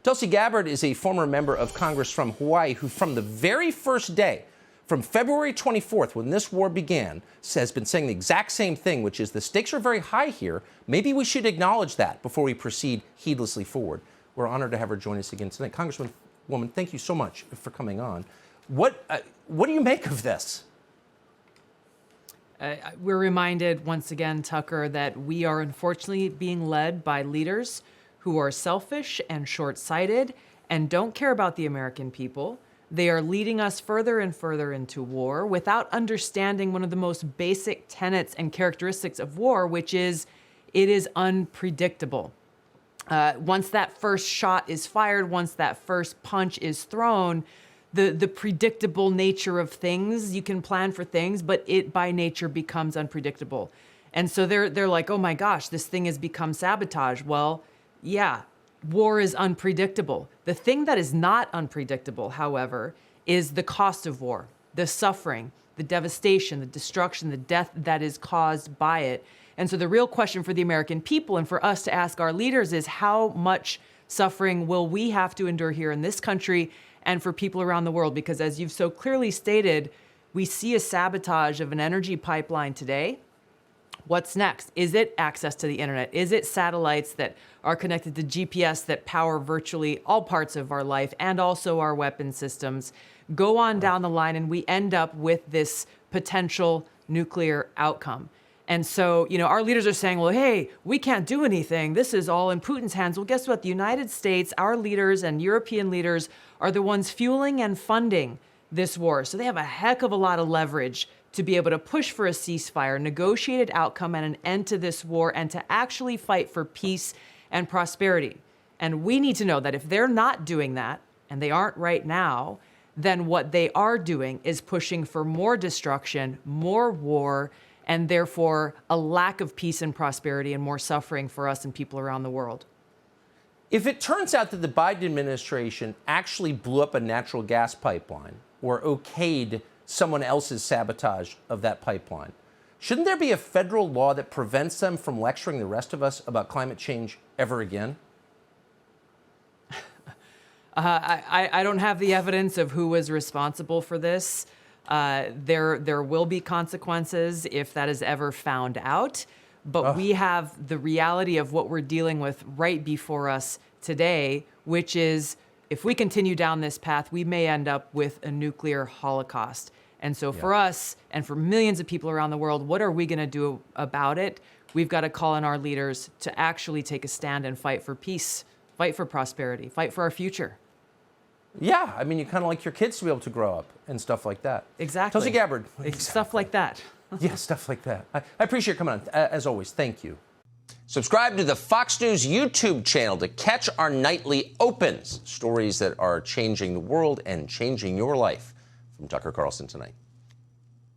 Tulsi Gabbard is a former member of Congress from Hawaii who, from the very first day, from February 24th, when this war began, has been saying the exact same thing, which is the stakes are very high here. Maybe we should acknowledge that before we proceed heedlessly forward. We're honored to have her join us again tonight. Congresswoman, thank you so much for coming on. What do you make of this? We're reminded once again, Tucker, that we are unfortunately being led by leaders who are selfish and short-sighted and don't care about the American people. They are leading us further and further into war without understanding one of the most basic tenets and characteristics of war, which is it is unpredictable. Once that first shot is fired, once that first punch is thrown, the predictable nature of things, you can plan for things, but it by nature becomes unpredictable. And so they're like, oh my gosh, this thing has become sabotage. Well, yeah, war is unpredictable. The thing that is not unpredictable, however, is the cost of war, the suffering, the devastation, the destruction, the death that is caused by it. And so the real question for the American people and for us to ask our leaders is how much suffering will we have to endure here in this country and for people around the world? Because as you've so clearly stated, we see a sabotage of an energy pipeline today. What's next? Is it access to the internet? Is it satellites that are connected to GPS that power virtually all parts of our life and also our weapon systems? Go on down the line and we end up with this potential nuclear outcome. And so, our leaders are saying, well, hey, we can't do anything. This is all in Putin's hands. Well, guess what? The United States, our leaders and European leaders are the ones fueling and funding this war. So they have a heck of a lot of leverage to be able to push for a ceasefire, negotiated outcome, and an end to this war, and to actually fight for peace and prosperity. And we need to know that if they're not doing that, and they aren't right now, then what they are doing is pushing for more destruction, more war, and therefore a lack of peace and prosperity and more suffering for us and people around the world. If it turns out that the Biden administration actually blew up a natural gas pipeline or okayed someone else's sabotage of that pipeline, shouldn't there be a federal law that prevents them from lecturing the rest of us about climate change ever again? I don't have the evidence of who was responsible for this. There will be consequences if that is ever found out. But we have the reality of what we're dealing with right before us today, which is if we continue down this path, we may end up with a nuclear holocaust. And so for us and for millions of people around the world, what are we going to do about it? We've got to call on our leaders to actually take a stand and fight for peace, fight for prosperity, fight for our future. Yeah, I mean, you kind of like your kids to be able to grow up and stuff like that. Exactly. Tulsi Gabbard. Stuff like that. Yeah, stuff like that. I appreciate you coming on. As always, thank you. Subscribe to the Fox News YouTube channel to catch our nightly opens, stories that are changing the world and changing your life. From Tucker Carlson Tonight.